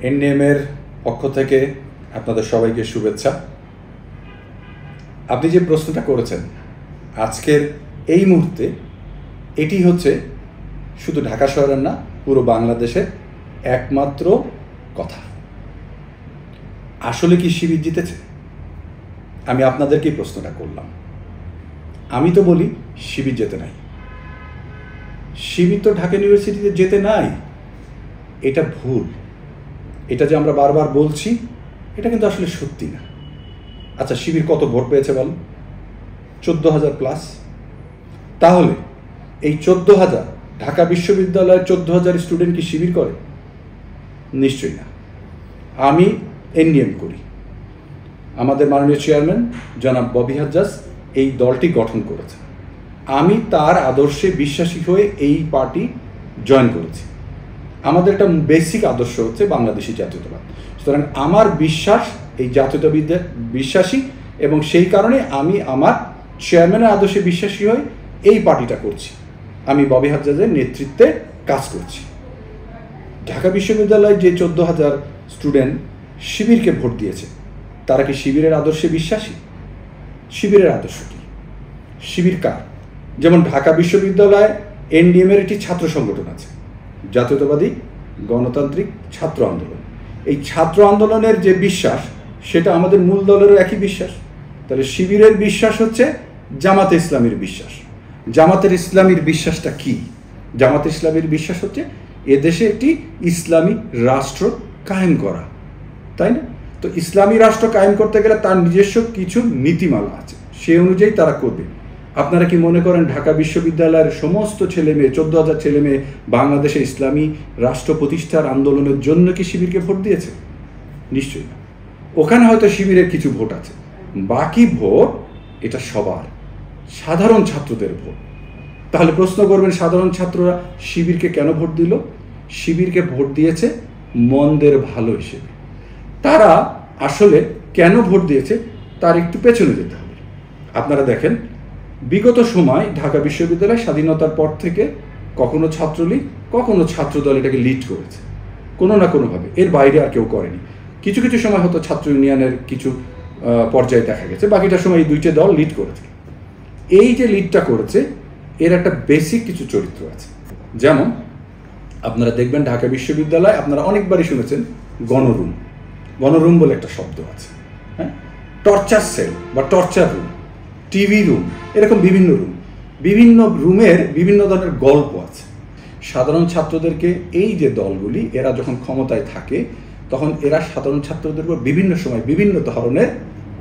এনডিএমের পক্ষ থেকে আপনাদের সবাইকে শুভেচ্ছা। আপনি যে প্রশ্নটা করেছেন আজকের এই মুহূর্তে, এটি হচ্ছে শুধু ঢাকা শহরের না, পুরো বাংলাদেশের একমাত্র কথা। আসলে কি শিবির জিতেছে? আমি আপনাদেরকেই প্রশ্নটা করলাম। আমি তো বলি শিবির জেতে নাই। শিবির তো ঢাকা ইউনিভার্সিটিতে জেতে নাই, এটা ভুল। এটা যে আমরা বারবার বলছি, এটা কিন্তু আসলে সত্যি না। আচ্ছা, শিবির কত ভোট পেয়েছে বল? 14,000 প্লাস। তাহলে এই 14,000, ঢাকা বিশ্ববিদ্যালয়ের 14,000 স্টুডেন্ট কি শিবির করে? নিশ্চয়ই না। আমি এনডিএম করি। আমাদের মাননীয় চেয়ারম্যান জনাব ববি হাজ্জাজ এই দলটি গঠন করেছে। আমি তার আদর্শে বিশ্বাসী হয়ে এই পার্টি জয়েন করেছি। আমাদের একটা বেসিক আদর্শ হচ্ছে বাংলাদেশি জাতীয়তাবাদ। সুতরাং আমার বিশ্বাস এই জাতীয়তাবিদে বিশ্বাসী, এবং সেই কারণে আমি আমার চেয়ারম্যানের আদর্শে বিশ্বাসী হয়ে এই পার্টিটা করছি। আমি ববি হাজ্জাজের নেতৃত্বে কাজ করছি। ঢাকা বিশ্ববিদ্যালয়ে যে 14,000 স্টুডেন্ট শিবিরকে ভোট দিয়েছে, তারা কি শিবিরের আদর্শে বিশ্বাসী? শিবিরের আদর্শ কি? শিবির কার? যেমন ঢাকা বিশ্ববিদ্যালয়ে এনডিএমের একটি ছাত্র সংগঠন আছে, জাতীয়তাবাদী গণতান্ত্রিক ছাত্র আন্দোলন। এই ছাত্র আন্দোলনের যে বিশ্বাস, সেটা আমাদের মূল দলেরও একই বিশ্বাস। তাহলে শিবিরের বিশ্বাস হচ্ছে জামাতে ইসলামীর বিশ্বাস। জামাতের ইসলামীর বিশ্বাসটা কি? জামাতে ইসলামীর বিশ্বাস হচ্ছে এদেশে একটি ইসলামী রাষ্ট্র কায়েম করা, তাই না? তো ইসলামী রাষ্ট্র কায়েম করতে গেলে তার নিজস্ব কিছু নীতিমালা আছে, সেই অনুযায়ী তারা করবে। আপনারা কি মনে করেন ঢাকা বিশ্ববিদ্যালয়ের সমস্ত ছেলে মেয়ে, 14,000 ছেলে মেয়ে বাংলাদেশে ইসলামী রাষ্ট্র প্রতিষ্ঠার আন্দোলনের জন্য কি শিবিরকে ভোট দিয়েছে? নিশ্চয়ই না। ওখানে হয়তো শিবিরের কিছু ভোট আছে, বাকি ভোট এটা সবার সাধারণ ছাত্রদের ভোট। তাহলে প্রশ্ন করবেন, সাধারণ ছাত্ররা শিবিরকে কেন ভোট দিল? শিবিরকে ভোট দিয়েছে মন্দের ভালো হিসেবে। তারা আসলে কেন ভোট দিয়েছে তার একটু পেছনে যেতে হবে। আপনারা দেখেন, বিগত সময় ঢাকা বিশ্ববিদ্যালয় স্বাধীনতার পর থেকে কখনো ছাত্রলীগ, কখনো ছাত্রদল এটাকে লিড করেছে কোনো না কোনোভাবে। এর বাইরে আর কেউ করেনি। কিছু কিছু সময় হয়তো ছাত্র ইউনিয়নের কিছু পর্যায়ে দেখা গেছে, বাকিটা সময় এই দুইটা দল লিড করেছে। এই যে লিডটা করেছে, এর একটা বেসিক কিছু চরিত্র আছে। যেমন আপনারা দেখবেন ঢাকা বিশ্ববিদ্যালয়, আপনারা অনেকবারই শুনেছেন গণরুম। গণরুম বলে একটা শব্দ আছে, হ্যাঁ? টর্চার সেল বা টর্চার রুম, টিভি রুম, এরকম বিভিন্ন রুম। বিভিন্ন রুমের বিভিন্ন ধরনের গল্প আছে। সাধারণ ছাত্রদেরকে এই যে দলগুলি, এরা যখন ক্ষমতায় থাকে তখন এরা সাধারণ ছাত্রদের উপর বিভিন্ন সময় বিভিন্ন ধরনের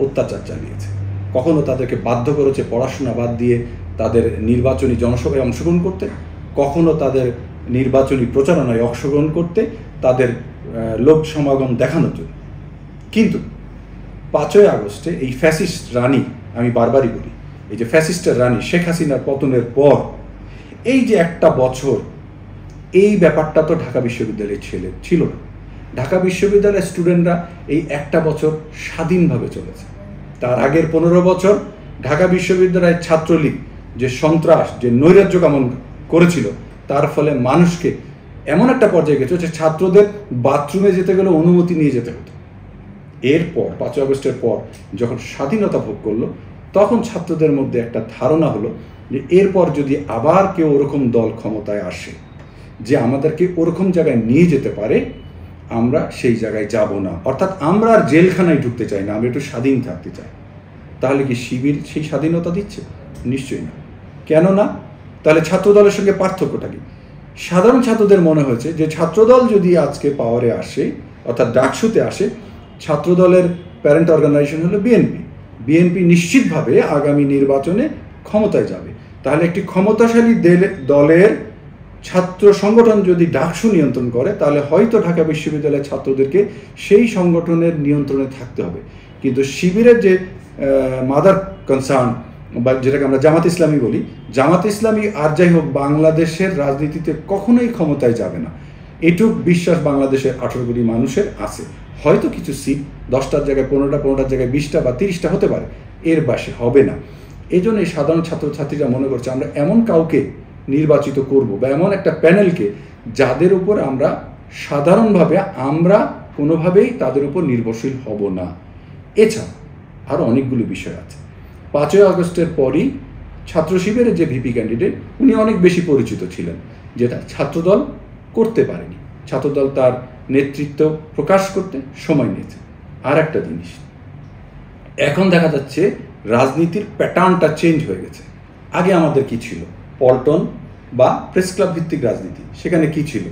অত্যাচার চালিয়েছে। কখনো তাদেরকে বাধ্য করেছে পড়াশোনা বাদ দিয়ে তাদের নির্বাচনী জনসভায় অংশগ্রহণ করতে, কখনো তাদের নির্বাচনী প্রচারণায় অংশগ্রহণ করতে, তাদের লোক সমাগম দেখানোর জন্য। কিন্তু 5ই আগস্টে এই ফ্যাসিস্ট রানী, আমি বারবারই বলি, এই যে ফ্যাসিস্টের রানী শেখ হাসিনার পতনের পর এই যে একটা বছর, এই ব্যাপারটা তো ঢাকা বিশ্ববিদ্যালয়ের ছিল না। ঢাকা বিশ্ববিদ্যালয়ের স্টুডেন্টরা এই একটা বছর স্বাধীনভাবে চলেছে। তার আগের 15 বছর ঢাকা বিশ্ববিদ্যালয়ের ছাত্রলীগ যে সন্ত্রাস, যে নৈরাজ্য কামন করেছিল, তার ফলে মানুষকে এমন একটা পর্যায়ে গেছে যে ছাত্রদের বাথরুমে যেতে গেলে অনুমতি নিয়ে যেতে হতো। এরপর 5ই আগস্টের পর যখন স্বাধীনতা ভোগ করলো, তখন ছাত্রদের মধ্যে একটা ধারণা হলো যে এরপর যদি আবার কেউ ওরকম দল ক্ষমতায় আসে যে আমাদেরকে ওরকম জায়গায় নিয়ে যেতে পারে, আমরা সেই জায়গায় যাব না। অর্থাৎ আমরা আর জেলখানায় ঢুকতে চাই না, আমরা একটু স্বাধীন থাকতে চাই। তাহলে কি শিবির সেই স্বাধীনতা দিচ্ছে? নিশ্চয়ই না। কেন না? তাহলে ছাত্রদলের সঙ্গে পার্থক্যটা কি? সাধারণ ছাত্রদের মনে হয়েছে যে ছাত্রদল যদি আজকে পাওয়ারে আসে, অর্থাৎ ডাকসুতে আসে, ছাত্রদলের প্যারেন্ট অর্গানাইজেশন হলো বিএনপি। বিএনপি নিশ্চিতভাবে আগামী নির্বাচনে ক্ষমতায় যাবে। তাহলে একটি ক্ষমতাশালী দলের ছাত্র সংগঠন যদি ডাকসু নিয়ন্ত্রণ করে, তাহলে হয়তো ঢাকা বিশ্ববিদ্যালয়ের ছাত্রদেরকে সেই সংগঠনের নিয়ন্ত্রণে থাকতে হবে। কিন্তু শিবিরের যে মাদার কনসার্ন, বা যেটাকে আমরা জামাত ইসলামী বলি, জামাত ইসলামী আর যাই হোক বাংলাদেশের রাজনীতিতে কখনোই ক্ষমতায় যাবে না। এটুক বিশ্বাস বাংলাদেশের 18 কোটি মানুষের আছে। হয়তো কিছু সিট 10টার জায়গায় 15টার জায়গায় 20টা বা 30টা হতে পারে, এর বাসে হবে না। এই জন্য এই সাধারণ ছাত্রছাত্রীরা মনে করছে আমরা এমন কাউকে নির্বাচিত করব, বা এমন একটা প্যানেলকে যাদের উপর আমরা সাধারণভাবে আমরা কোনোভাবেই তাদের উপর নির্ভরশীল হব না। এছাড়া আরও অনেকগুলো বিষয় আছে। 5ই আগস্টের পরই ছাত্র শিবিরের যে ভিপি ক্যান্ডিডেট, উনি অনেক বেশি পরিচিত ছিলেন, যেটা ছাত্রদল করতে পারেনি। ছাত্রদল তার নেতৃত্ব প্রকাশ করতে সময় নিয়েছে। আর একটা জিনিস, এখন দেখা যাচ্ছে রাজনীতির প্যাটার্নটা চেঞ্জ হয়ে গেছে। আগে আমাদের কি ছিল? পল্টন বা প্রেস ক্লাব ভিত্তিক রাজনীতি। সেখানে কি ছিল?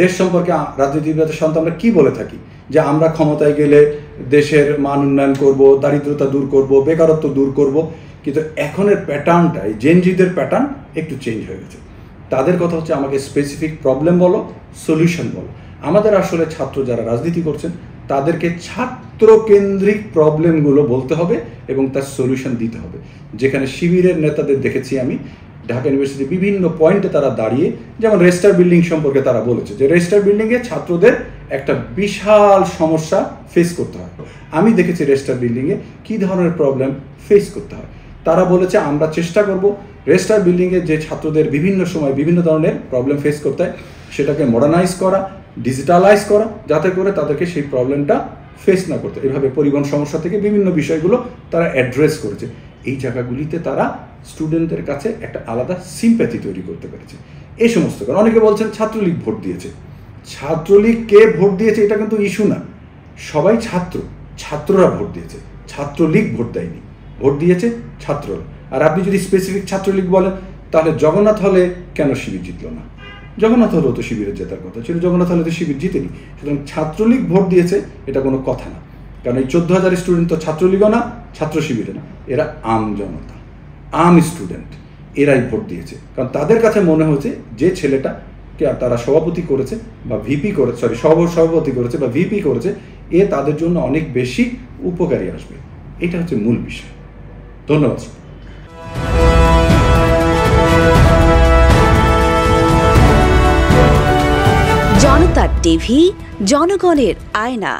দেশ সম্পর্কে রাজনীতিবিদের সাধারণত আমরা কি বলে থাকি? যে আমরা ক্ষমতায় গেলে দেশের মান উন্নয়ন করব, দারিদ্রতা দূর করব, বেকারত্ব দূর করব। কিন্তু এখনের প্যাটার্নটা, এই জেনজিদের প্যাটার্ন একটু চেঞ্জ হয়ে গেছে। তাদের কথা হচ্ছে আমাকে স্পেসিফিক প্রবলেম বলো, সলিউশন বলো। আমাদের আসলে ছাত্র যারা রাজনীতি করছেন তাদেরকে ছাত্রকেন্দ্রিক প্রবলেমগুলো বলতে হবে এবং তার সলিউশন দিতে হবে। যেখানে শিবিরের নেতাদের দেখেছি আমি ঢাকা ইউনিভার্সিটির বিভিন্ন পয়েন্টে তারা দাঁড়িয়ে, যেমন রেজিস্টার বিল্ডিং সম্পর্কে তারা বলেছে যে রেজিস্টার বিল্ডিংয়ে ছাত্রদের একটা বিশাল সমস্যা ফেস করতে হয়। আমি দেখেছি রেজিস্টার বিল্ডিংয়ে কী ধরনের প্রবলেম ফেস করতে হয়। তারা বলেছে আমরা চেষ্টা করব রেজিস্টার বিল্ডিংয়ে যে ছাত্রদের বিভিন্ন সময় বিভিন্ন ধরনের প্রবলেম ফেস করতে হয় সেটাকে মডার্নাইজ করা, ডিজিটালাইজ করা, যাতে করে তাদেরকে সেই প্রবলেমটা ফেস না করতে। এভাবে পরিবহন সমস্যা থেকে বিভিন্ন বিষয়গুলো তারা অ্যাড্রেস করেছে। এই জায়গাগুলিতে তারা স্টুডেন্টদের কাছে একটা আলাদা সিম্প্যাথি তৈরি করতে পেরেছে। এই সমস্ত কারণ অনেকে বলছেন ছাত্রলীগ ভোট দিয়েছে। ছাত্রলীগ কে ভোট দিয়েছে এটা কিন্তু ইস্যু না। সবাই ছাত্ররা ভোট দিয়েছে, ছাত্রলীগ ভোট দেয়নি, ভোট দিয়েছে ছাত্ররা। আর আপনি যদি স্পেসিফিক ছাত্রলীগ বলেন তাহলে জগন্নাথ হলে কেন শিবির জিতল না? জগন্নাথ হলেও তো শিবিরের জেতার কথা ছিল, জগন্নাথ হলে তো শিবির জিতেনি। সুতরাং ছাত্রলীগ ভোট দিয়েছে এটা কোনো কথা না, কারণ এই 14,000 স্টুডেন্ট তো ছাত্রলীগও না, ছাত্র শিবিরে না, এরা আম জনতা, আম স্টুডেন্ট, এরাই ভোট দিয়েছে। কারণ তাদের কাছে মনে হচ্ছে যে ছেলেটাকে তারা সভাপতি করেছে বা ভিপি করেছে, সভাপতি করেছে বা ভিপি করেছে, এ তাদের জন্য অনেক বেশি উপকারী আসবে। এটা হচ্ছে মূল বিষয়। ধন্যবাদ। জনতার টিভি, জনগণের আয়না।